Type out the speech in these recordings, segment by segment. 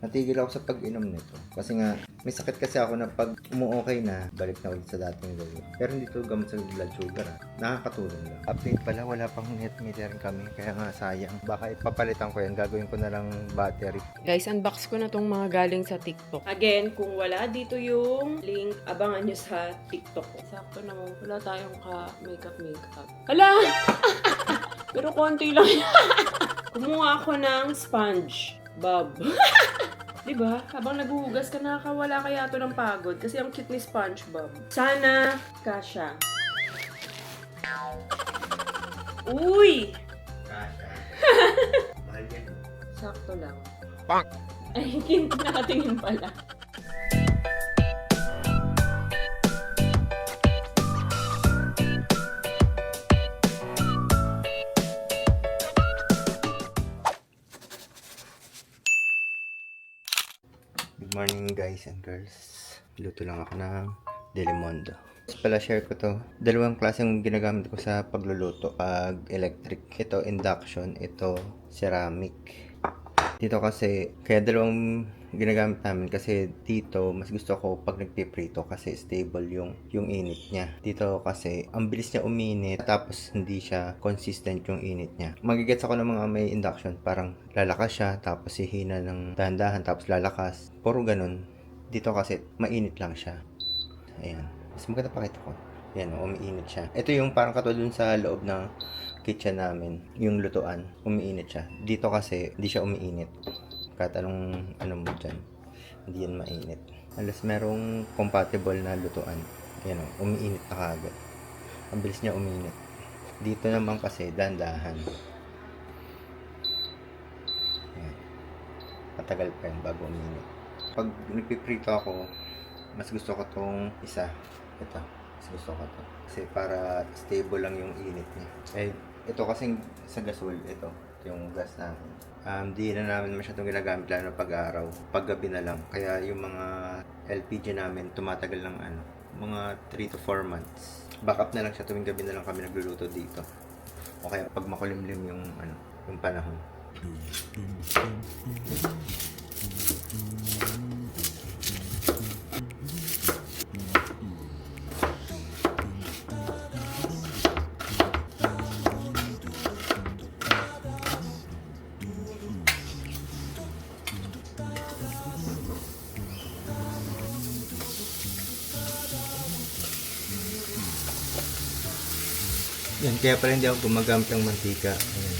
natigil ako sa pag-inom nito. Kasi nga, may sakit kasi ako na pag umu-okay na, balik na ulit sa dating gawin. Pero hindi to gamot sa blood sugar Nakakatulong lang. Update pala, wala pang net meter kami. Kaya nga sayang. Baka ipapalitan ko yan. Gagawin ko na lang battery. Guys, unbox ko na tong mga galing sa TikTok. Again, kung wala dito yung link, abangan nyo sa TikTok ko. Sakto naman, wala tayong ka-makeup. Hala! Pero konti lang. Kumuha ako ng sponge. Bob. Diba? Habang naghuhugas ka, nakakawala kaya to ng pagod. Kasi ang cute ni SpongeBob. Sana kasha. Uy! Kasha. Mahal yan. Sakto lang. Pang! Ay, nakatingin pala. Good morning guys and girls. Luto lang ako ng Delimondo. Pala share ko to. Dalawang klaseng ginagamit ko sa pagluluto. Pag electric. Ito induction. Ito ceramic. Dito kasi, kaya dalawang ginagamit namin kasi dito mas gusto ko pag nagpiprito kasi stable yung init niya. Dito kasi ang bilis niya uminit tapos hindi siya consistent yung init niya. Magigets ako ng mga may induction, parang lalakas siya tapos hihina ng dahan-dahan tapos lalakas. Puro ganun. Dito kasi mainit lang siya. Ayan. Mas maganda pakita ko. Ayan, umiinit siya. Ito yung parang katulad dun sa loob ng kitchen namin, yung lutuan, umiinit siya. Dito kasi, hindi siya umiinit. Kahit anong mo dyan, hindi yan mainit. Unless merong compatible na lutuan, ayan o, umiinit na kagad. Ang bilis niya uminit. Dito naman kasi, dandahan. Ayan. Matagal pa yun bago uminit. Pag nagpiprito ako, mas gusto ko tong isa. Ito. Mas gusto ko to. Kasi para stable lang yung init niya. Ito kasing sa gasol, ito yung gas namin. Di na namin masyadong ginagamit lalo na pag-araw. Pag-gabi na lang. Kaya yung mga LPG namin tumatagal ng mga 3 to 4 months. Backup na lang siya, tuwing gabi na lang kami nagluluto dito. O kaya pag makulimlim yung panahon. Yan, kaya pala hindi ako gumagamit ng mantika. Ayan.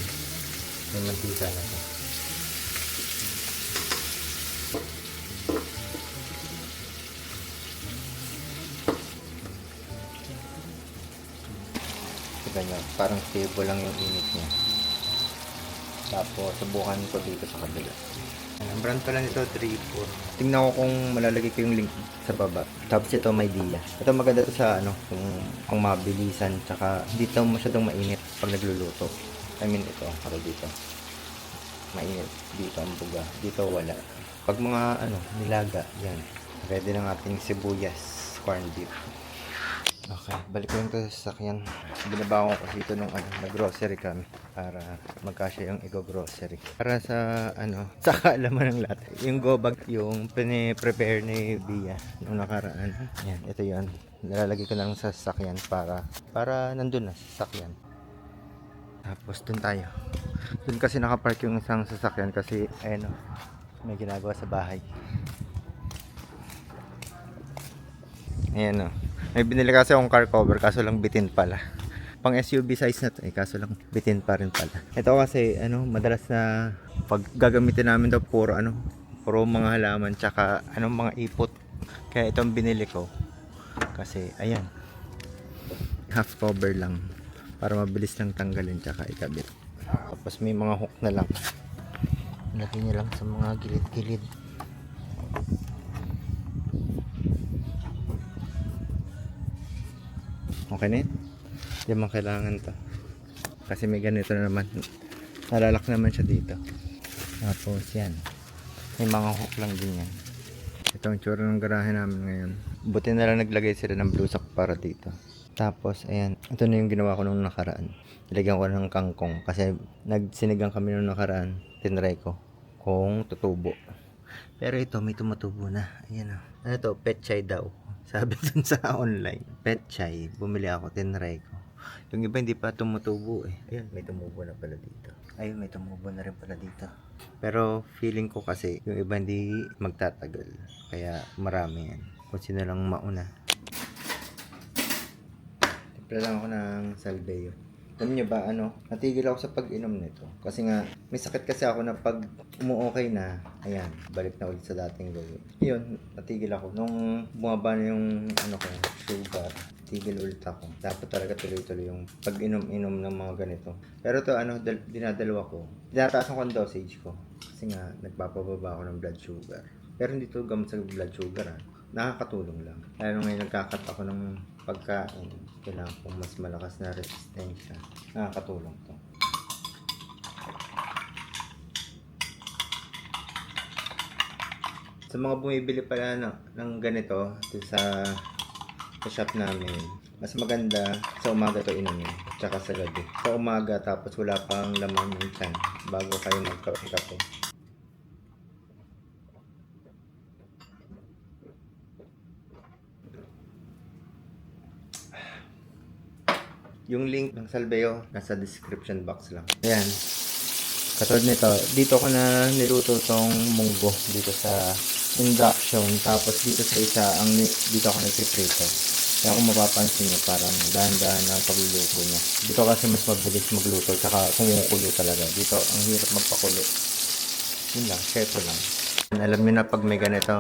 Yung mantika na to. So, ganyan. Parang stable lang yung init niya. Tapos, subukan ko dito sa kabila. Ang brand pala nito, 3-4. Tingnan ko kung malalagay ko yung link sa baba. Tapos ito may dia. Ito maganda to sa kung pang mabilisan. Tsaka dito masyadong mainit pag nagluluto. I mean ito, para dito. Mainit. Dito ang buga. Dito wala. Pag mga nilaga, yan. Ready ng ating sibuyas, corned beef. Okay, balik ko yung to sa sasakyan. Binabawa ko kasi ito nung nag-grocery kami para magkasya yung ego-grocery. Para sa sa kaalaman ng lahat. Yung go bag, yung pine-prepare ni Bia nung nakaraan. Yan, ito yun. Nalalagay ko lang sa sasakyan para nandun na sa sasakyan. Tapos dun tayo. Dun kasi nakapark yung isang sasakyan kasi may ginagawa sa bahay. Ayan o. May binili kasi akong car cover kaso lang bitin pala. Pang SUV size na to kaso lang bitin pa rin pala. Ito kasi madalas na pag gagamitin namin daw puro mga halaman tsaka mga ipot. Kaya itong binili ko kasi ayan. Half cover lang para mabilis lang tanggalin tsaka ikabit. Tapos may mga hook na lang. Lagyan niya lang sa mga gilid-gilid. Okay na yun. Hindi man kailangan to. Kasi may ganito na naman. Nalalak naman siya dito. Tapos yan. May mga hook lang din yan. Ito ang tsura ng garahe namin ngayon. Buti na lang naglagay sila ng blue sock para dito. Tapos ayan. Ito na yung ginawa ko nung nakaraan. Nilagyan ko ng kangkong. Kasi nagsinigang kami nung nakaraan. Tinry ko kung tutubo. Pero ito, may tumutubo na. Ayan o. Ano to? Petchay daw. Sabi dun sa online. Petchay. Bumili ako, tinry ko. Yung iba hindi pa tumutubo eh. Ayun, may tumubo na pala dito. Ayun, may tumubo na rin pala dito. Pero feeling ko kasi, yung iba hindi magtatagal. Kaya marami yan. Kung sino lang mauna. Timpla lang ako ng salveo. Alam nyo ba, natigil ako sa pag-inom nito. Kasi nga, may sakit kasi ako na pag umu-okay na, ayan, balik na ulit sa dating gawin. Yun, natigil ako. Nung bumaba na yung, sugar, tigil ulit ako. Dapat talaga tuloy-tuloy yung pag-inom-inom ng mga ganito. Pero to, dinadalawa ko. Dinataas ako ang dosage ko. Kasi nga, nagpapababa ako ng blood sugar. Pero hindi to gamot sa blood sugar, nakakatulong lang. Lalo ngayon nagkakat ako ng pagkain, kailangan kong mas malakas na resistensya. Nakakatulong to. Sa mga bumibili pala ng ganito sa shop namin, mas maganda sa umaga to inumin, tsaka sa gabi. Sa umaga tapos wala pang laman yung tiyan bago kayo magkape. Yung link ng Salveo nasa description box lang. Ayan. Katulad nito, dito ko na niluto tong munggo dito sa induction. Tapos dito sa isa, dito ako nagpiprito. Kaya kung mapapansin nyo, parang dahan-dahan ang pagluluto niya. Dito kasi mas mabilis magluto, tsaka kumukulo talaga. Dito, ang hirap magpakulo. Yun lang, share ko lang. Alam niyo na pag may ganito.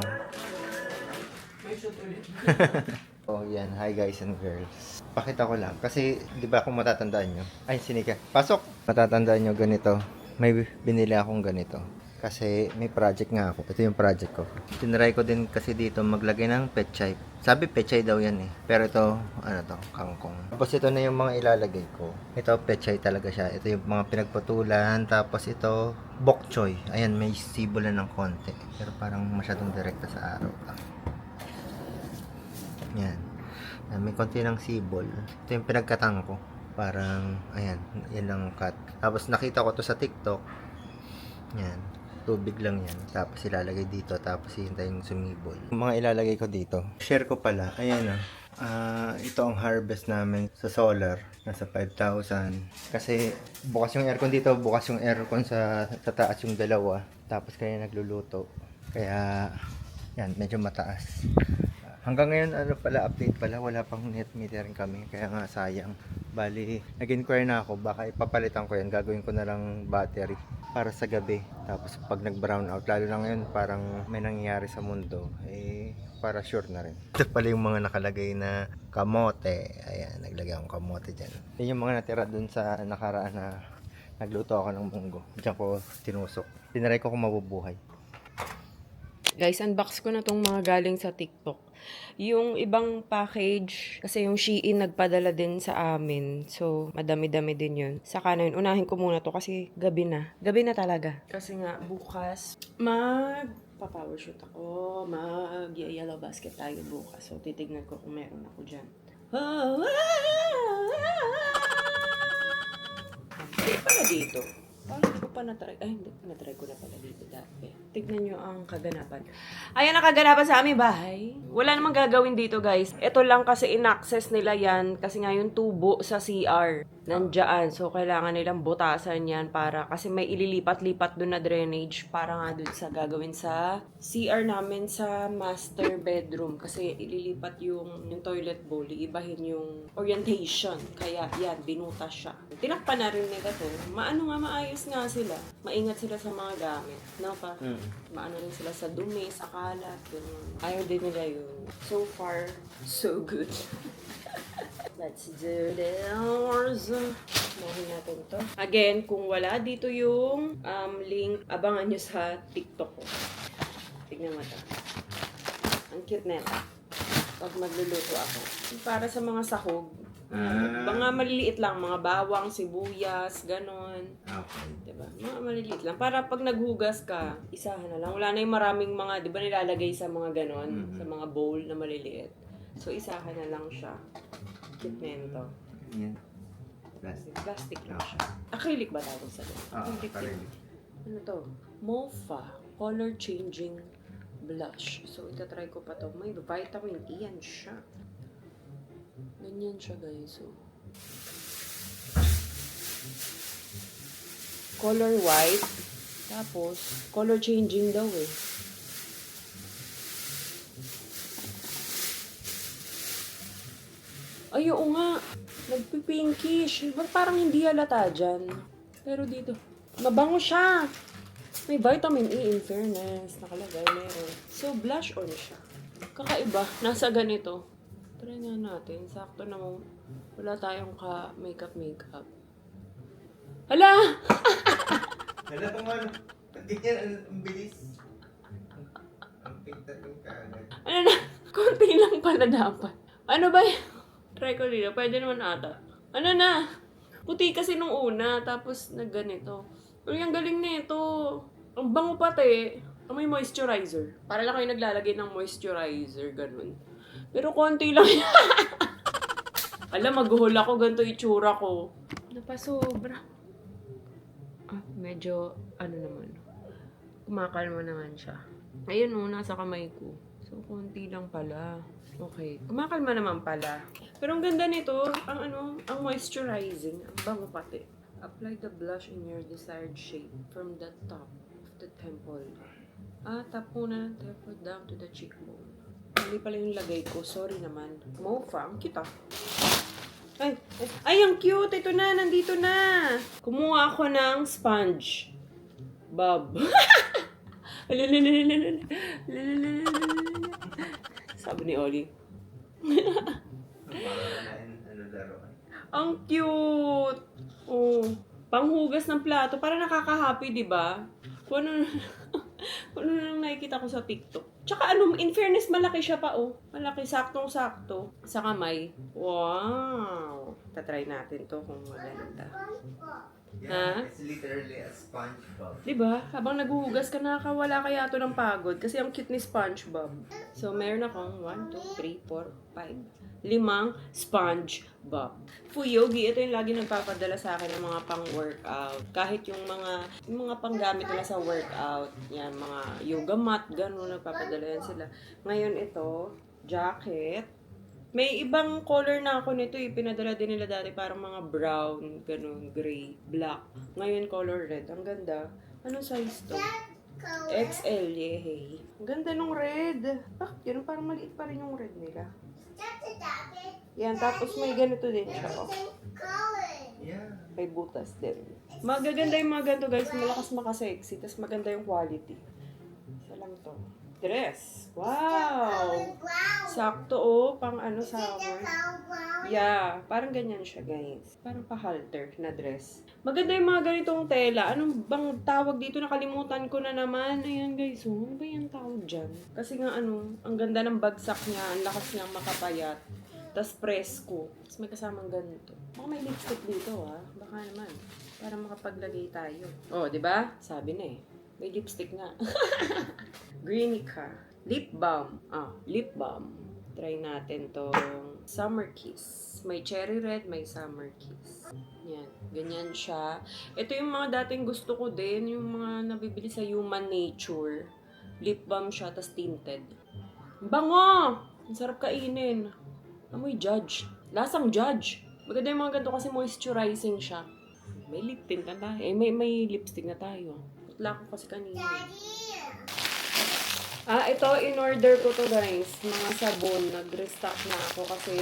Oh, yan. Hi guys and girls. Pakita ko lang. Kasi, di ba kung matatandaan nyo? Ay, sinika. Pasok! Matatandaan nyo ganito. May binili akong ganito. Kasi may project nga ako. Ito yung project ko. Tinry ko din kasi dito maglagay ng petchay. Sabi petchay daw yan eh. Pero ito, kangkong. Tapos ito na yung mga ilalagay ko. Ito, petchay talaga siya. Ito yung mga pinagputulan. Tapos ito, bok choy. Ayan, may sibulan ng konti. Pero parang masyadong direkta sa araw. Yan. May konti ng sibol. Ito yung pinagkatang ko. Parang, ayan, yan lang cut. Tapos nakita ko to sa TikTok. Yan. Tubig lang yan. Tapos ilalagay dito. Tapos hihintayin sumibol. Yung mga ilalagay ko dito. Share ko pala. Ayan ito ang harvest namin sa solar. Nasa 5,000. Kasi bukas yung aircon dito. Bukas yung aircon sa taas yung dalawa. Tapos kaya nagluluto. Kaya, yan, medyo mataas. Hanggang ngayon, update pala, wala pang net metering kami, kaya nga sayang. Bali, nag-inquire na ako, baka ipapalitan ko yan, gagawin ko na lang battery para sa gabi. Tapos pag nag-brown out, lalo na ngayon, parang may nangyayari sa mundo, para sure na rin. Ito pala yung mga nakalagay na kamote. Ayan, naglagay akong kamote dyan. Yan yung mga natira dun sa nakaraan na nagluto ako ng munggo. Diyan ko tinusok. Tinaray ko kung mabubuhay. Guys, unbox ko na tong mga galing sa TikTok. Yung ibang package, kasi yung Shein nagpadala din sa amin. So, madami-dami din yun. Saka na yun, unahin ko muna to kasi gabi na. Gabi na talaga. Kasi nga, bukas, power shoot ako. Yellow basket tayo bukas. So, titignan ko kung meron ako dyan. Hindi pala dito. Parang hindi ko pa na-try. Ay, hindi. Na-try ko na pala dito dati. Tignan nyo ang kaganapan. Ayan ang kaganapan sa aming bahay. Wala namang gagawin dito, guys. Ito lang kasi in-access nila yan. Kasi nga yung tubo sa CR. Nandiyan. So, kailangan nilang butasan yan para, kasi may ililipat-lipat doon na drainage para nga doon sa gagawin sa CR namin sa master bedroom. Kasi ililipat yung toilet bowl. Iibahin yung orientation. Kaya, yan, binutas siya. Tinakpan na rin nila to. Maayos nga sila. Maingat sila sa mga gamit. No, pa? Maano rin sila sa dumi, sa kalat. Ganun. Ayaw din nila yun. So far, so good. Let's do this. Mahin natin to. Again, kung wala dito yung link, abangan nyo sa TikTok ko. Tignan mo ito. Ang cute na ito. Pag magluluto ako. Para sa mga sahog. Mga maliliit lang, mga bawang, sibuyas, ganon. Okay. Diba? Mga maliliit lang. Para pag naghugas ka, isahan na lang. Wala na yung maraming mga, di ba nilalagay sa mga ganon, sa mga bowl na maliliit. So, isahan na lang siya. Kitmento. Yan. Plastic lang siya. Acrylic ba tawag sa doon? Acrylic. Ano to? Mofa. Color changing blush. So, itatry ko pa to. May vitamin E yan siya. Ganyan siya, guys. So, color white. Tapos, color changing daw eh. Ay, oo nga. Nagpipinkish. Ba't parang hindi halata dyan? Pero dito, mabango siya. May vitamin E in fairness. Nakalagay meron. So, blush on siya. Kakaiba. Nasa ganito. Try nga natin. Sakto namang wala tayong ka-makeup. Hala! Hala kung ano. Ganyan, ang bilis. Ang pinta-pinta agad. Ano na? Konti lang pala dapat. Ano ba yun? Try ko dito. Pwede naman ata. Ano na? Puti kasi nung una. Tapos nagganito. Uy, ang galing nito. Ang bango pati. May moisturizer. Para lang kayo naglalagay ng moisturizer. Ganun. Pero konti lang. Alam, maghuhul ako. Ganito itsura ko. Napasobra. Medyo, ano naman. Kumakalma naman siya. Ayun o, nasa kamay ko. So, konti lang pala. Okay. Kumakalma naman pala. Pero ang ganda nito, ang moisturizing. Ang bango pati. Apply the blush in your desired shade from the top of the temple. Tap muna ng temple down to the cheekbone. Hindi pala yung lagay ko. Sorry naman. Mofa, ang cute ah. Ay, ang cute. Ito na, nandito na. Kumuha ako ng sponge. Bob. Sabi ni Oli. Ang cute. Oh, panghugas ng plato. Para nakaka-happy, di ba? Kung ano nang nakikita ko sa TikTok. Tsaka in fairness, malaki siya pa, oh. Malaki, saktong-sakto. Sa kamay. Wow! Tatry natin to kung maganda. Yeah, it's literally a SpongeBob. Diba? Habang naguhugas ka, nakakawala kaya to ng pagod. Kasi ang cute ni SpongeBob. So, meron akong 1, 2, 3, 4, 5. 5 SpongeBob. Fuyogi, ito yung lagi nagpapadala sa akin ng mga pang-workout. Kahit yung mga panggamit nila sa workout. Yan, mga yoga mat, gano'n, nagpapadala yan sila. Ngayon ito, jacket. May ibang color na ako nito, pinadala din nila dati parang mga brown, ganun, gray, black. Ngayon color red. Ang ganda. Anong size to? XL, yehey. Ang ganda nung red. Bakit yun? Parang maliit pa rin yung red nila. Yan, tapos may ganito din siya. Oh. Yeah. May butas din. Magaganda yung mga ganito guys. Malakas makasexy. Tapos maganda yung quality. Isa lang to. Dress. Wow! Sakto oh, pang summer. Yeah, parang ganyan siya guys. Parang pa-halter na dress. Maganda yung mga ganitong tela. Anong bang tawag dito? Nakalimutan ko na naman. Ayan guys, oh. Ano ba yung tawag dyan? Kasi nga ang ganda ng bagsak niya. Ang lakas niyang makapayat. Tapos presko. Tapos may kasamang ganito. Baka may lipstick dito Baka naman. Para makapaglagay tayo. Oh, di ba? Sabi na eh. May lipstick nga. Greenika. Lip balm. Lip balm. Try natin tong Summer Kiss. May cherry red, may Summer Kiss. Yan. Ganyan siya. Ito yung mga dating gusto ko din. Yung mga nabibili sa Human Nature. Lip balm siya, tas tinted. Bango! Ang sarap kainin. Amoy Judge. Lasang Judge. Maganda yung mga ganito kasi moisturizing siya. May lip tint na tayo. May lipstick na tayo. Putla ko kasi kanina. Ito, in-order ko to guys. Mga sabon. Nag-restock na ako kasi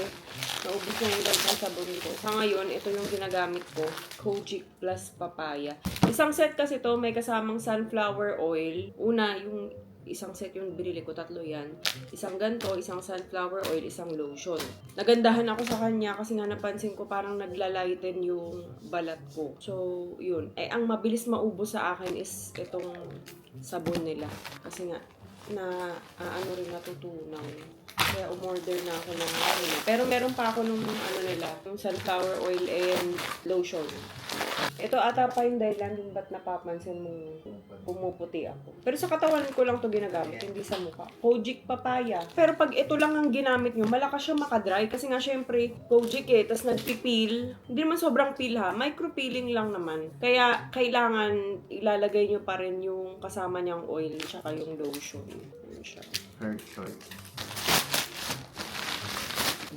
naubos na yung dalawang sabon ko. Sa ngayon, ito yung ginagamit ko. Kojic plus papaya. Isang set kasi to may kasamang sunflower oil. Una, yung isang set yung binili ko. 3 yan. Isang ganto, isang sunflower oil, isang lotion. Nagandahan ako sa kanya kasi nga napansin ko parang naglalighten yung balat ko. So, yun. Ang mabilis maubos sa akin is itong sabon nila. Kasi nga, rin natutunaw. Kaya umorder na ako ng pero meron pa ako nung nila, yung sunflower oil and lotion. Ito ata pa yung dahilan kung ba't napapansin mong pumuputi ako. Pero sa katawan ko lang to ginagamit, hindi sa mukha. Kojic papaya. Pero pag ito lang ang ginamit nyo, malakas siya makadry. Kasi nga syempre, Kojic tapos nagpipil. Hindi naman sobrang peel micro-peeling lang naman. Kaya kailangan ilalagay nyo pa rin yung kasama niyang oil tsaka yung lotion. Ayan siya. Her choice.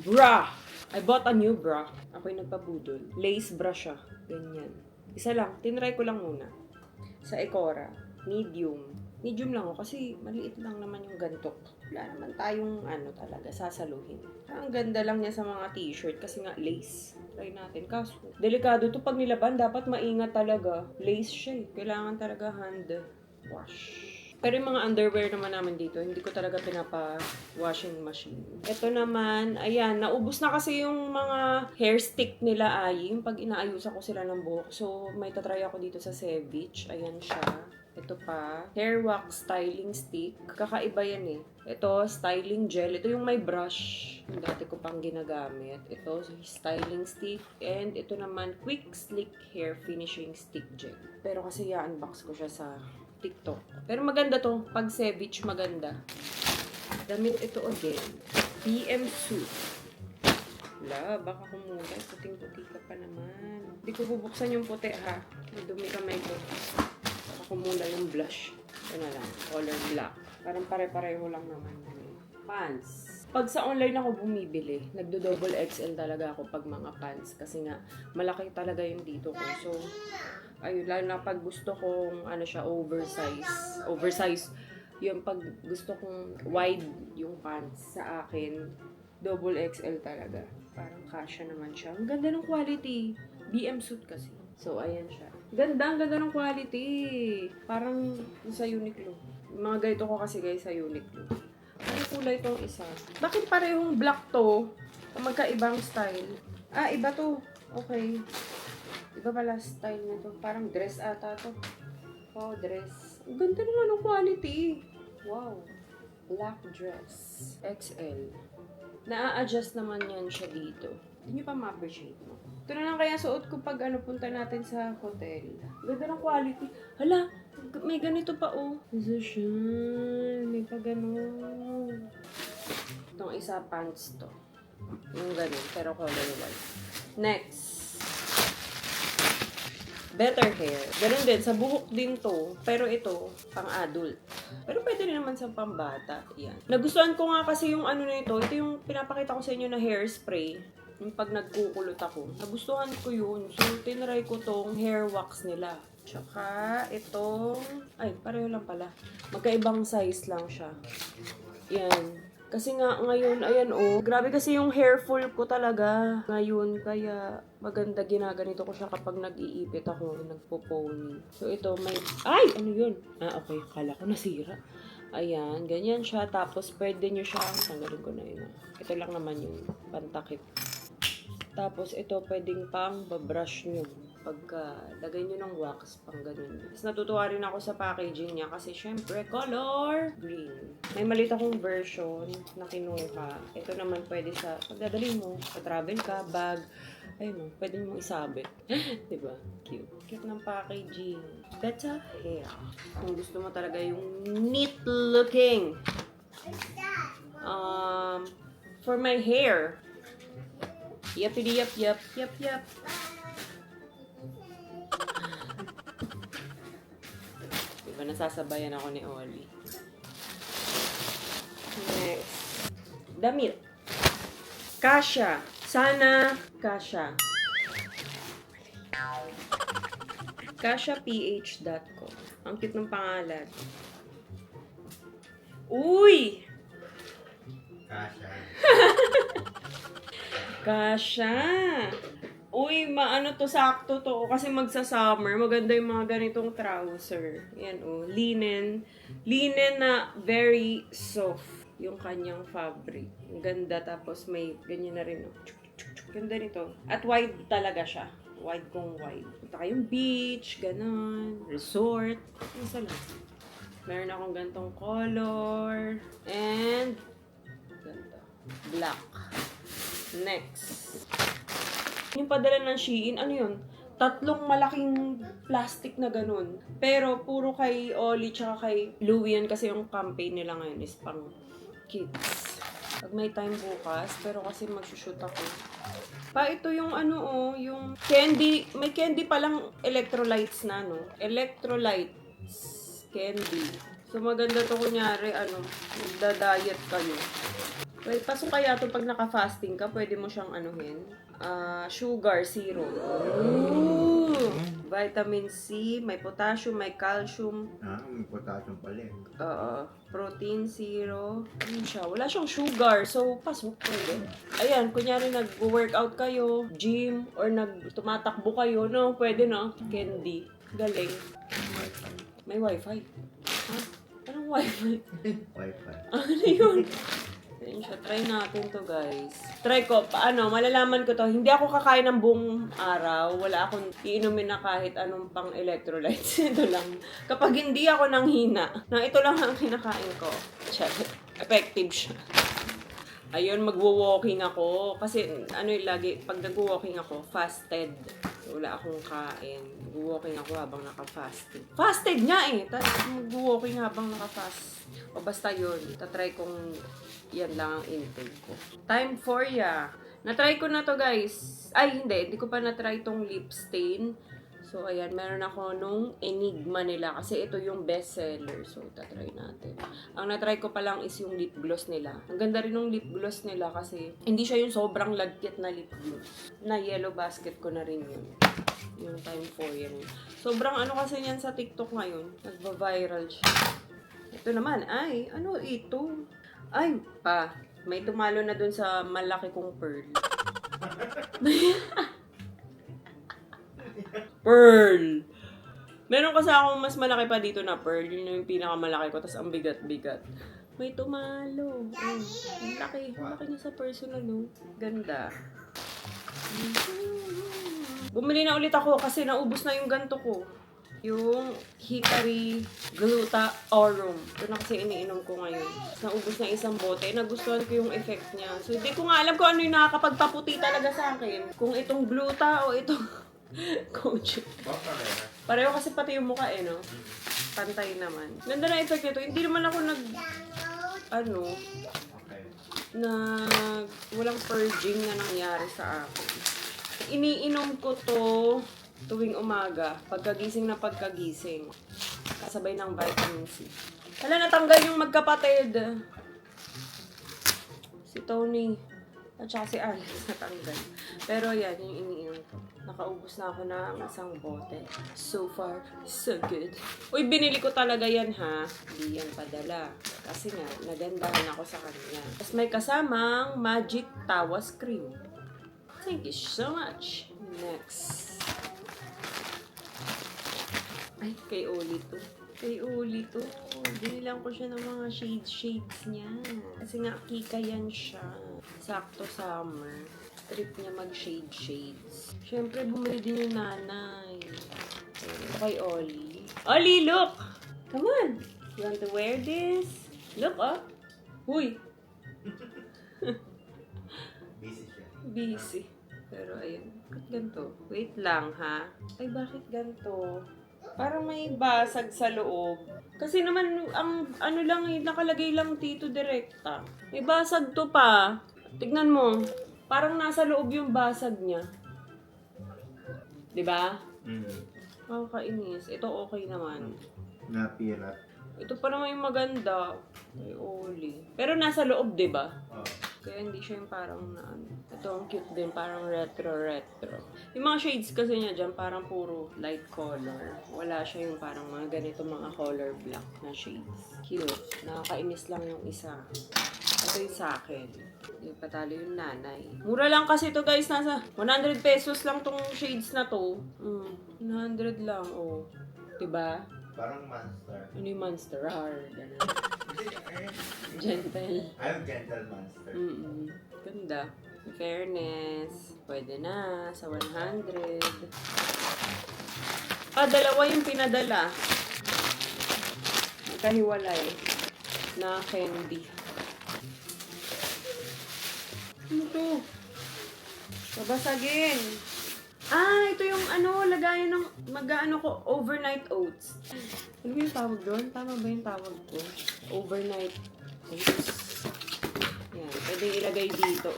Bra! I bought a new bra. Ako'y nagpabudol. Lace bra siya. Ganyan. Isa lang. Tinry ko lang muna. Sa Ecora. Medium. Medium lang ako kasi maliit lang naman yung gantok. Wala naman tayong talaga sasaluhin. Ang ganda lang niya sa mga t-shirt kasi nga lace. Try natin. Kaso, delikado to pag nilaban. Dapat maingat talaga. Lace siya eh. Kailangan talaga hand wash. Pero yung mga underwear naman namin dito, hindi ko talaga pinapa-washing machine. Ito naman, ayan, naubos na kasi yung mga hair stick nila ay, yung pag inaayusan ko sila ng buhok. So, may tatry ako dito sa Ceviche. Ayan siya. Ito pa, hair wax styling stick. Kakaiba yan eh. Ito, styling gel. Ito yung may brush. Yung dati ko pang ginagamit. Ito, styling stick. And ito naman, quick slick hair finishing stick gel. Pero kasi i-unbox ko siya sa TikTok. Pero maganda to. Pag Ceviche, maganda. Damit ito again. PM suit. Wala, baka kumulay. Puting-puti ka pa naman. Hindi ko bubuksan yung puti ha. May dumi kamay ko. Baka kumulay yung blush. Ito na lang. Color black. Parang pare-pareho lang naman. Pants. Pag sa online ako bumibili, nagdo-double XL talaga ako pag mga pants. Kasi nga, malaki talaga yung dito ko. So, ayun, lalo na pag gusto kong, oversize, yung pag gusto kong wide yung pants sa akin, double XL talaga. Parang kasya naman siya. Ang ganda ng quality. BM suit kasi. So, ayan siya. Ang ganda ng quality. Parang sa Uniqlo. Yung mga ganito ko kasi guys sa Uniqlo. Ano kulay tong isa? Bakit parehong black to? O magkaibang style? Ah, iba to. Okay. Iba pala style na to. Parang dress ata to. Oh, dress. Ang ganda naman ng quality. Wow. Black dress. XL. Na-adjust naman yan siya dito. Hindi nyo pa ma-appreciate mo. Ito na lang kaya suot ko pag punta natin sa hotel. Ganda ng quality. Hala, may ganito pa oh. Isa siya. May pa ganon. Itong isa pants to. Yung ganun, pero color white. Next. Better hair. Ganun din, sa buhok din to. Pero ito, pang adult. Pero pwede rin naman sa pambata. Yan. Nagustuhan ko nga kasi yung na ito. Ito yung pinapakita ko sa inyo na hairspray. Yung pag nagkukulot ako. Nagustuhan ko yun. So, tinry ko tong hair wax nila. Tsaka, itong... Ay, pareho lang pala. Magkaibang size lang siya. Yan. Kasi nga, ngayon, ayan oh. Grabe kasi yung hair fall ko talaga. Ngayon, kaya maganda ginaganito ko siya kapag nag-iipit ako, nagpo-pony. So, ito may... Ay! Ano yun? Ah, okay. Kala ko nasira. Ayan, ganyan siya. Tapos, pwede nyo siya... Tanggalin ko na yun. Ito lang naman yung pantakip. Tapos, ito pwedeng pang babrush nyo. Pagka lagay nyo ng wax, pang ganun. Tapos natutuwa rin ako sa packaging niya kasi syempre, color green. May maliit akong version na kinuha. Ito naman pwede sa, pagdadali mo, sa travel ka, bag, ayun mo, pwede mo isabit. Diba? Cute. Cute ng packaging. Better hair. Kung gusto mo talaga yung neat looking. For my hair. Yup. Diba, nasasabayan ako ni Oli. Next. Damit. Kasha. Sana Kasha. KashaPH.com. Ang cute ng pangalan. Uy! Kasha. Kasha. Uy, maano to, sakto to. Kasi magsa-summer, maganda yung mga ganitong trouser. Yan oh, linen. Linen na very soft yung kanyang fabric. Ang ganda, tapos may ganyan na rin oh. Ganda nito. At wide talaga siya. Wide kung wide. Punta kayong beach, ganon, resort. Isa lang. Meron akong gantong color. And, ganito. Black. Next. Yung padala ng Shein, ano yun? 3 malaking plastic na ganun. Pero puro kay Oli tsaka kay Louie yan kasi yung campaign nila ngayon is pang kids. Pag may time bukas, pero kasi magsushoot ako. Pa, ito yung yung candy. May candy palang electrolytes na, no? Electrolytes. Candy. So, maganda to kunyari, magda-diet kayo. Well, paso kaya to pag naka-fasting ka, pwede mo siyang anuhin. Sugar, zero. Ooh! Vitamin C, may potassium, may calcium. May potassium pala eh. Protein, zero. Ano siya? Wala siyang sugar. So, pasok pwede. Ayan, kunyari nag-workout kayo, gym, or tumatakbo kayo, no? Pwede, no? Candy. Galing. May wifi. Ha? Anong wifi? Wi-Fi. Ano yun? Ayun siya. Try natin to, guys. Try ko. Paano? Malalaman ko to. Hindi ako kakain ng buong araw. Wala akong iinumin na kahit anong pang electrolytes. Ito lang. Kapag hindi ako nanghina, na ito lang ang kinakain ko. Check. Effective siya. Ayun, magwo-walking ako. Kasi, lagi, pag nagwo-walking ako, fasted. Wala akong kain. Mag-walking ako habang naka-fasted. Fasted nga eh! Mag-walking habang naka-fast. O basta yun, tatry kong yan lang ang intake ko. Time for ya. Na-try ko na to guys. Ay, hindi ko pa na-try tong lip stain. So, ayan, meron ako nung Enigma nila. Kasi ito yung best seller. So, tatry natin. Ang na-try ko pa lang is yung lip gloss nila. Ang ganda rin ng lip gloss nila kasi hindi siya yung sobrang lagkit na lip gloss. Na yellow basket ko na rin yun. Yung time for yan. Sobrang kasi yan sa TikTok ngayon. Nagba-viral siya. Ito naman, ay, ano ito? Ay, may tumalo na dun sa malaki kong pearl. Pearl! Meron kasi akong mas malaki pa dito na pearl. Yun yung pinakamalaki ko. Tapos ang bigat-bigat. May tumalo. Ang laki. Ang laki niya sa personal, no? Ganda. Bumili na ulit ako kasi naubos na yung ganto ko. Yung Hikari Gluta Aurum. Ito na kasi iniinom ko ngayon. Naubos na isang bote. Nagustuhan ko yung effect niya. So, hindi ko nga alam kung ano yung nakakapagpaputi talaga sa akin. Kung itong gluta o itong coach. Pareho kasi pati yung mukha no? Pantay naman. Ganda na effect nito. Hindi naman ako walang purging na nangyari sa akin. Iniinom ko to tuwing umaga, pagkagising na pagkagising. Kasabay ng vitamin C. Hala, natanggal yung magkapatid. Si Tony at saka si Alex natanggal. Pero yan, yung iniinom ko. Nakaubos na ako ng isang bote. So far, so good. Uy, binili ko talaga yan ha. Hindi yan padala. Kasi nga, nagandahan ako sa kanya. Tapos may kasamang Magic Tawas Cream. Thank you so much. Next. Ay, kay Oli to. Kay Oli to. Binilang ko siya ng mga shades niya. Kasi nga, kika yan siya. Sakto summer. Trip niya mag-shades. Siyempre, bumili din yung nanay. Ito kay Oli. Oli, look! Come on! You want to wear this? Look, oh! Huy! Busy siya. Busy. Pero ayun. Bakit ganito? Wait lang, ha? Ay, bakit ganito? Parang may basag sa loob. Kasi naman, ang lang nakalagay lang dito direkta. May basag to pa. Tignan mo. Parang nasa loob yung basag niya. Diba? Kakainis. Ito okay naman. Napirat. Ito pa naman yung maganda. Ay, Oli. Pero nasa loob, diba? Kaya hindi siya yung parang ito ang cute din, parang retro-retro. Yung mga shades kasi niya dyan, parang puro light color. Wala siya yung parang mga ganito, mga color black na shades. Cute. Nakakainis lang yung isa. Ito yung sa akin. Yung patalo yung nanay. Mura lang kasi ito guys, nasa 100 pesos lang tong shades na to. 100 lang, oh. Diba? Parang monster. Ano yung monster? Gentle. I'm gentle monster. Ganda. Fairness. Pwede na. Sa 100. Dalawa yung pinadala. Magkahiwalay. Na candy. Ano to? Babasagin. Ito yung lagayan ng ko, overnight oats. Ano yung tawag doon? Tama ba yung tawag ko? Overnight oats. Yan, pwede ilagay dito.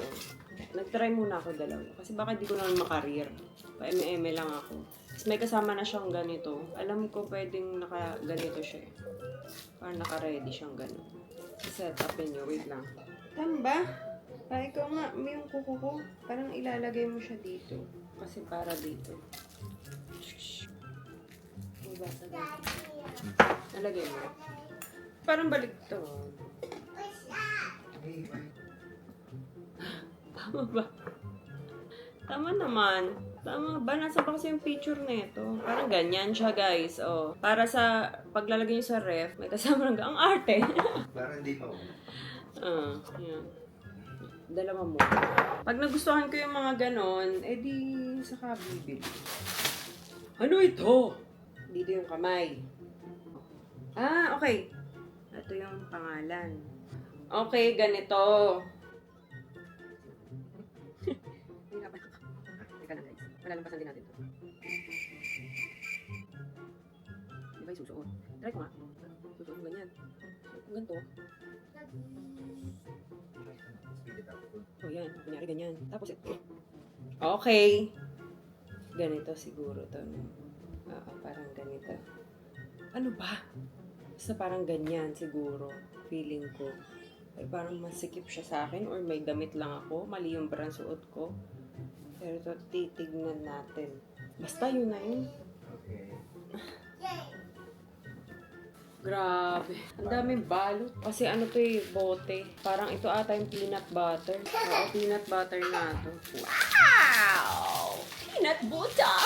Nag-try muna ako dalawa. Kasi baka di ko naman makarir. Pa-eme lang ako. Tapos may kasama na siyang ganito. Alam ko pwedeng naka-ganito siya eh. Parang naka-ready siyang ganito. Set upin niyo. Wait lang. Tama ba? Ikaw nga, may yung kuko ko. Parang ilalagay mo siya dito. Kasi para dito. Diba? Nalagay mo. Parang balik to. Tama ba? Tama naman. Tama ba? Nasa ba kasi yung picture nito? Parang ganyan siya, guys. Oh. Para sa paglalagay niyo sa ref, may kasama ng ang arte. Parang hindi pa. Yan. Dalawa mo. Pag nagustuhan ko yung mga ganon, edi saka bibili. Ano ito? Dito yung kamay. Okay. Ito yung pangalan. Okay, ganito. Teka lang guys. Malalampasan din natin ito. Di ba yung susuot? Try ko nga. Susuot mo ganyan. Ganito. Yan. Kunyari ganyan. Tapos okay. Ganito siguro to. Parang ganito. Ano ba? Basta parang ganyan siguro. Feeling ko. Ay parang masikip siya sa akin or may damit lang ako. Mali yung brand suot ko. Pero ito, titignan natin. Basta yun na yun. Okay. Grabe. Ang daming balot. Kasi ano to eh, bote. Parang ito ata yung peanut butter. Oo, peanut butter na to. Wow! Peanut butter!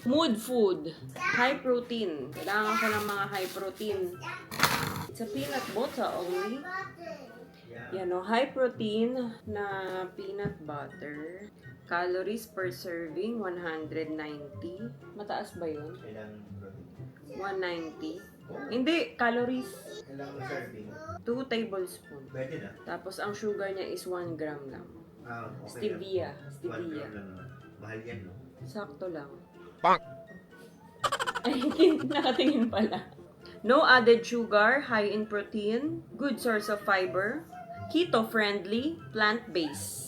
Mood food. High protein. Kailangan ko ng mga high protein. It's a peanut butter only. Yan o, high protein na peanut butter. Calories per serving, 190. Mataas ba yun? Kailangan protein. 190. Hindi, calories. Kailangan serving. 2 tablespoon. Pwede na. Tapos ang sugar niya is 1 gram lang. Okay Stevia. lang. 1 Stevia. gram lang naman. Mahal yan, no? Sakto lang. Ay, nakatingin pala. No added sugar, high in protein, good source of fiber, keto-friendly, plant-based.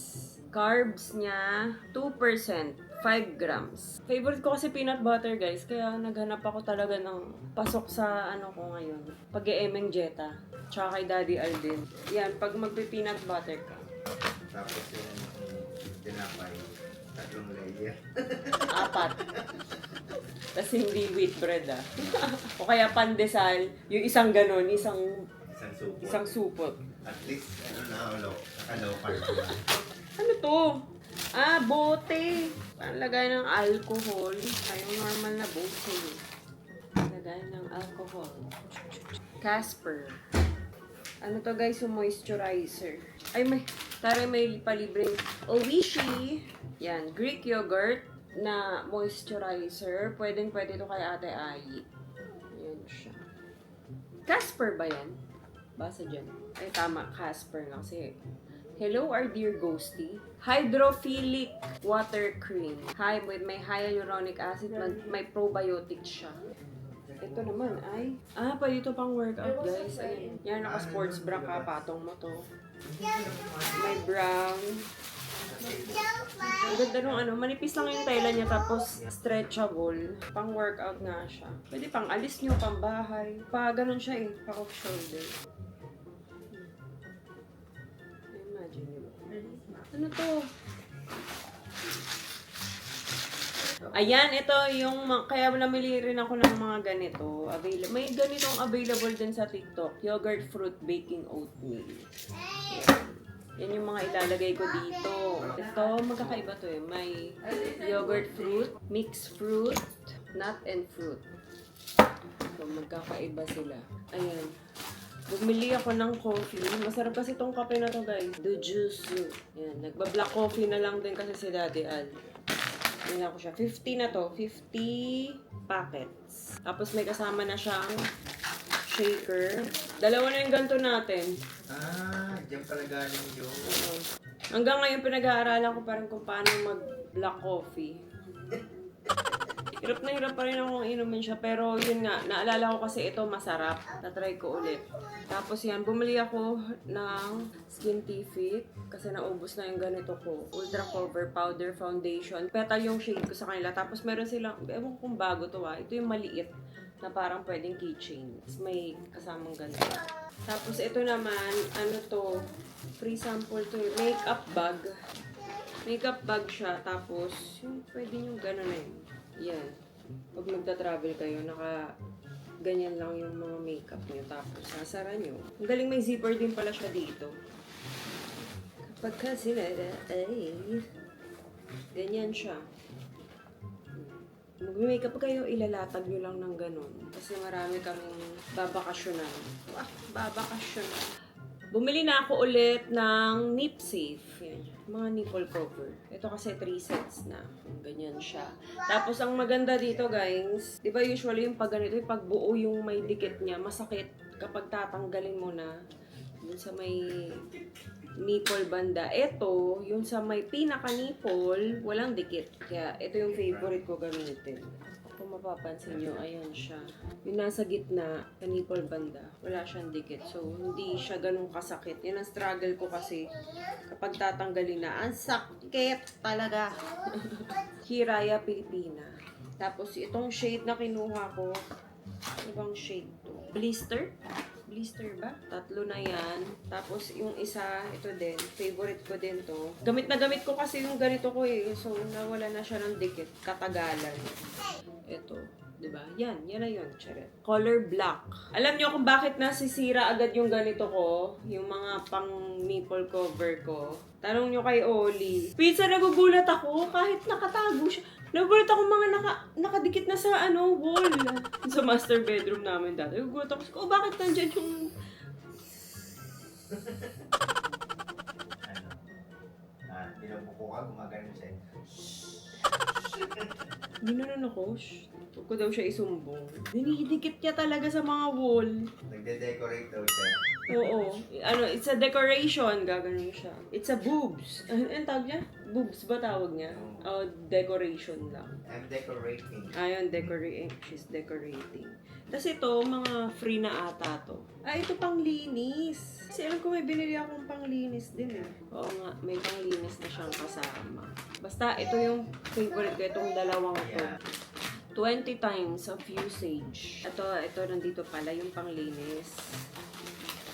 Carbs niya, 2%, 5 grams. Favorite ko kasi peanut butter, guys. Kaya naghanap ako talaga ng pasok sa ano ko ngayon. Pag-e-emeng Jetta. Tsaka kay Daddy Alden. Yan, pag magpe-peanut butter ka. Tapos yung tinapay. 3 layer. 4. Tapos hindi wheat bread o kaya pandesal, yung isang ganon, isang supot. At least, naka-low carb. Ano to? Bote. Panlagay ng alcohol. Ay, yung normal na bote. Lagay ng alcohol. Casper. Ano to guys? Yung moisturizer. Ay, may palibreng Oishi. Yan, Greek yogurt na moisturizer. Pwede ito kay Ate Ayi. Yan siya. Casper ba yan? Basa dyan. Ay, tama. Casper lang. Kasi, hello, our dear ghosty. Hydrophilic water cream. May hyaluronic acid. May probiotic siya. Ito naman ay... pwede ito pang workout, guys. Ayan. Yan, naka-sports bra ka. Patong mo to. May brown. Ang ganda nung manipis lang yung tela niya tapos stretchable. Pang workout nga siya. Pwede pang alis nyo, pang bahay. Ganun siya eh, off shoulder. Imagine nyo. Ano to? Ayan, ito yung, kaya namili rin ako ng mga ganito. May ganitong available din sa TikTok. Yogurt fruit baking oatmeal. Yan yung mga ilalagay ko dito. Ito, magkakaiba to eh. May yogurt fruit, mixed fruit, nut and fruit. So, magkakaiba sila. Ayan. Bumili ako ng coffee. Masarap kasi itong kape na to, guys. The juice. Ayan. Nagba-black coffee na lang din kasi si Daddy Al. Ayan ako siya. 50 na to. 50 packets. Tapos may kasama na siyang shaker. Dalawa na yung ganito natin. Diyan pala galing yun. Hanggang ngayon pinag-aaralan ko parang kung paano mag-black coffee. Hirap na hirap pa rin akong inumin siya. Pero yun nga, naalala ko kasi ito masarap. Na-try ko ulit. Tapos yan, bumili ako ng Skin Fit kasi naubos na yung ganito ko. Ultra Cover Powder Foundation. Petal yung shade ko sa kanila. Tapos meron silang, ewan ko kung bago to Ito yung maliit na parang pwedeng keychain. Tapos may kasamang ganito. Tapos ito naman, ano to, free sample to, makeup bag. Makeup bag siya. Tapos, yung pwede nyo gano'n na yun. Yan. Pag magta-travel kayo, ganyan lang yung mga makeup nyo. Tapos, sasara nyo. Ang galing may zipper din pala siya dito. Kapag kasi ay, ganyan siya. Mag-makeup kayo, ilalatag nyo lang ng ganun. Kasi marami kaming babakasyonan. Babakasyonan. Bumili na ako ulit ng Nip Safe. Yan, mga nipple cover. Ito kasi 3 sets na. Ganyan siya. Tapos ang maganda dito guys, di ba usually yung pag ganito, yung pag buo yung may dikit niya, masakit kapag tatanggalin mo na dun sa may nipple banda. Ito, yung sa may pinaka-nipple, walang dikit. Kaya ito yung favorite ko gamitin. Kung mapapansin nyo, ayan siya. Yung nasa gitna, sa nipple banda, wala siyang dikit. So, hindi siya ganun kasakit. Yan ang struggle ko kasi kapag tatanggalin na, ang sakit talaga. Hiraya Pilipina. Tapos, itong shade na kinuha ko, ano bang shade to? Blister? Blister ba? 3 na yan. Tapos, yung isa, ito din. Favorite ko din to. Gamit na gamit ko kasi yung ganito ko eh. So, nawala na siya ng dikit. Katagalan. Ito. Diba? Yan na yun. Charet. Color black. Alam nyo kung bakit nasisira agad yung ganito ko? Yung mga pang nipple cover ko. Tanong nyo kay Oli. Pizza, nagugulat ako kahit nakatago siya. Nagugulat ako mga nakadikit na sa wall. Sa master bedroom namin dati. Nagugulat ako. Bakit nandyan yung... Binubuko ka, gumagano siya. Ginanon ako. Huwag ko daw siya isumbong. Dinidikit niya talaga sa mga wall. Nagde-decorate daw siya. Oo. It's a decoration. Gaganon siya. It's a boobs. Ano tawag niya? Boobs ba tawag niya? Oh, decoration lang. I'm decorating. Ayun, decorating. She's decorating. Tapos ito, mga free na ata to. Ito panglinis. Kasi alam ko may binili akong panglinis din eh. Oo nga, may panglinis na siyang kasama. Basta, ito yung favorite ko, itong dalawang to. 20 times of usage. Ito nandito pala yung panglinis.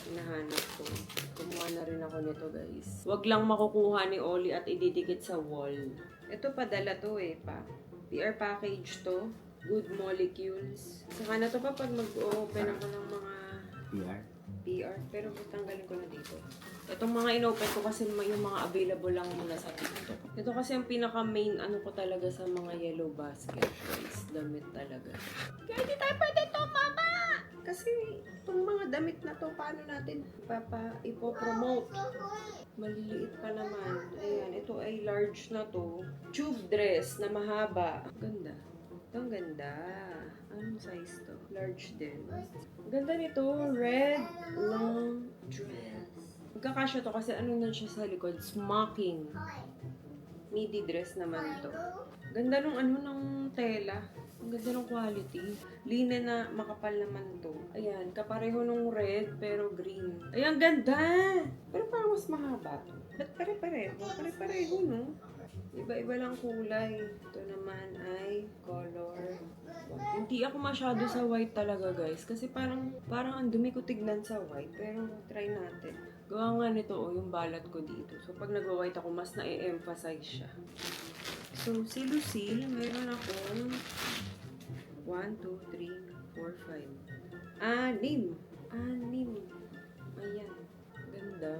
Hinahanap ko. Kumuha na rin ako nito guys. Wag lang makukuha ni Oli at ididikit sa wall. Ito padala to eh pa. PR package to. Good molecules. Saka na to pa pag mag-open ako ng mga PR. Pero tanggalin ko na dito. Itong mga in-open ko kasi yung mga available lang muna sa TikTok. Ito kasi ang pinaka-main ko talaga sa mga yellow basket. Guys, damit talaga. Kaya hindi tayo pwede to, mama! Kasi itong mga damit na to, paano natin ipopromote? Maliliit pa naman. Ayan, ito ay large na to. Tube dress na mahaba. Ganda. Ito ang ganda. Anong size to? Large din. Ganda nito. Red long dress. Magkakasya to kasi ano na siya sa likod? Smocking. Midi dress naman to. Ganda nung ng tela. Ang ganda ng quality. Linen na makapal naman to. Ayan, kapareho nung red pero green. Ayan, ganda! Pero parang mas mahaba to. Ba't pare-pareho? Pare-pareho, no? Iba-iba lang kulay. Ito naman ay color. Hindi ako masyado sa white talaga, guys. Kasi parang ang dumi ko tignan sa white. Pero try natin. Gawa nga nito, yung balat ko dito. So, pag nag-white ako, mas na-emphasize siya. So, si Lucille, meron akong 1, 2, 3, 4, 5. 6. 6. Ayan. Ganda.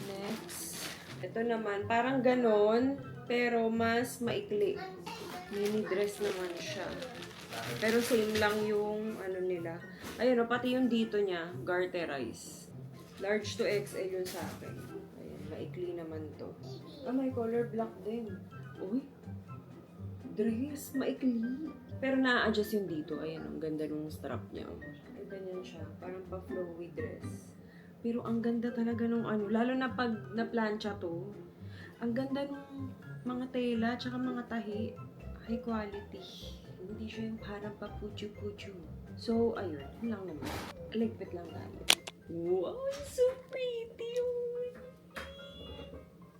Next. Ito naman, parang ganon, pero mas maikli. Mini dress naman siya. Pero same lang yung nila. Ayun, pati yung dito niya, garterize. Large to XL yun sa akin. Ayun, maikli naman to. May color black din. Uy, dress, maikli. Pero na-adjust yung dito. Ayan, ang ganda nung strap niya. Ay, ganyan siya. Parang pa-flowy dress. Pero ang ganda talaga nung lalo na pag na-plancha to. Ang ganda nung mga tela, tsaka mga tahi. High quality. Hindi siya yung parang papuchu-puchu. So, ayun. Yun lang naman. Ligpit lang tayo. Wow, so pretty!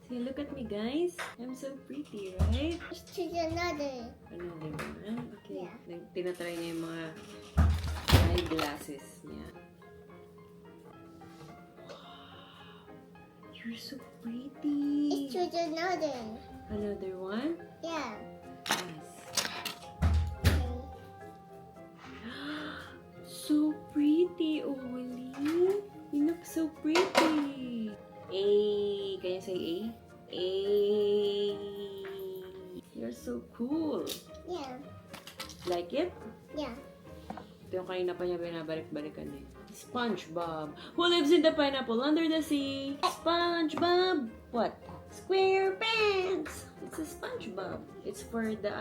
See, look at me, guys. I'm so pretty, right? Let's choose another. Another one. Okay. Yeah. Tinatry niya yung mga eyeglasses niya. You're so pretty. Let's choose another. Another one? Yeah. Yes. Okay. So pretty, Oli. You look so pretty. A. Can you say A? A. You're so cool. Yeah. Like it? Yeah. Ito yung kanina pa niya binabalik-balikan eh. SpongeBob. Who lives in the pineapple under the sea? SpongeBob. What? SquarePants. It's a SpongeBob. It's for the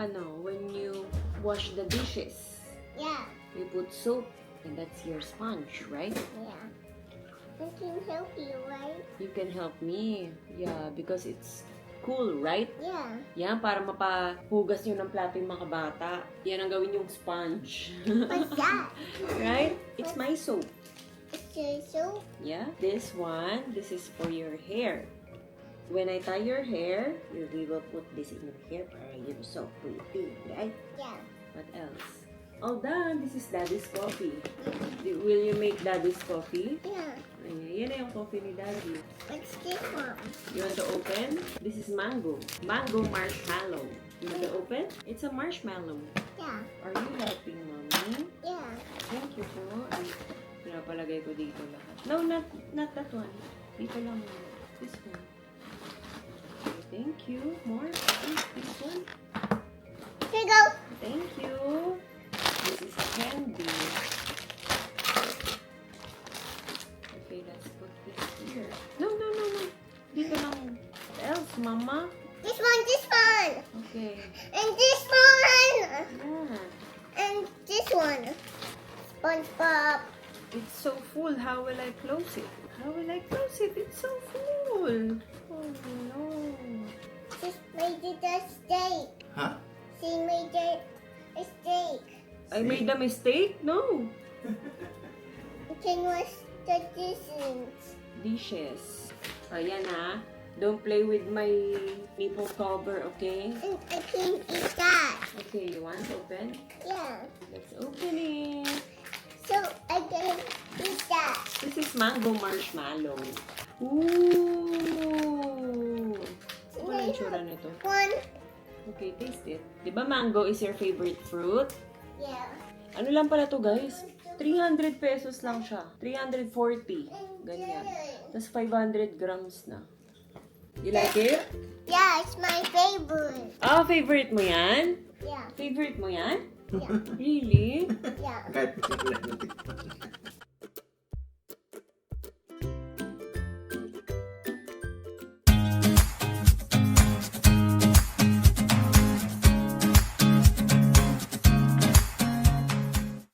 when you wash the dishes. Yeah. You put soap and that's your sponge, right? Yeah. I can help you, right? You can help me. Yeah, because it's cool, right? Yeah. Yan, para mapahugas nyo ng plato yung mga bata. Yan ang gawin yung sponge. What's that? Right? It's my soap. It's your soap. Yeah. This one, this is for your hair. When I tie your hair, we will put this in your hair para you're so pretty, right? Yeah. What else? All done. This is Daddy's coffee. Will you make Daddy's coffee? Yeah. Ayan, yan na yung coffee ni Daddy. What's this one? You want to open? This is mango. Mango marshmallow. You want to open? It's a marshmallow. Yeah. Are you helping mommy? Yeah. Thank you po. Ay, pinapalagay ko dito lahat. No, not that one. Dito lang muna. This one. Okay, thank you. More. This one. Here you go. Thank you. This is candy. Okay, let's put this here. No. Dito lang. What else, mama? This one, this one. Okay. And this one. Yeah. And this one. SpongeBob. It's so full. How will I close it? How will I close it? It's so full. Oh no. Just made it a steak. Ha? She made it a steak. I made a mistake? No. You can wash the dishes. Dishes. Ayan ha. Don't play with my nipple cover, okay? And I can eat that. Okay, you want to open? Yeah. Let's open it. So I can eat that. This is mango marshmallow. Ooh! Ano yung itsura nito? One. Okay, taste it. Diba mango is your favorite fruit? Yeah. Ano lang pala to guys? 300 pesos lang siya. 340. Ganyan. Tapos 500 grams na. You like it? Yeah, it's my favorite. Ah, favorite mo yan? Yeah. Favorite mo yan? Yeah. Really? Yeah. Kahit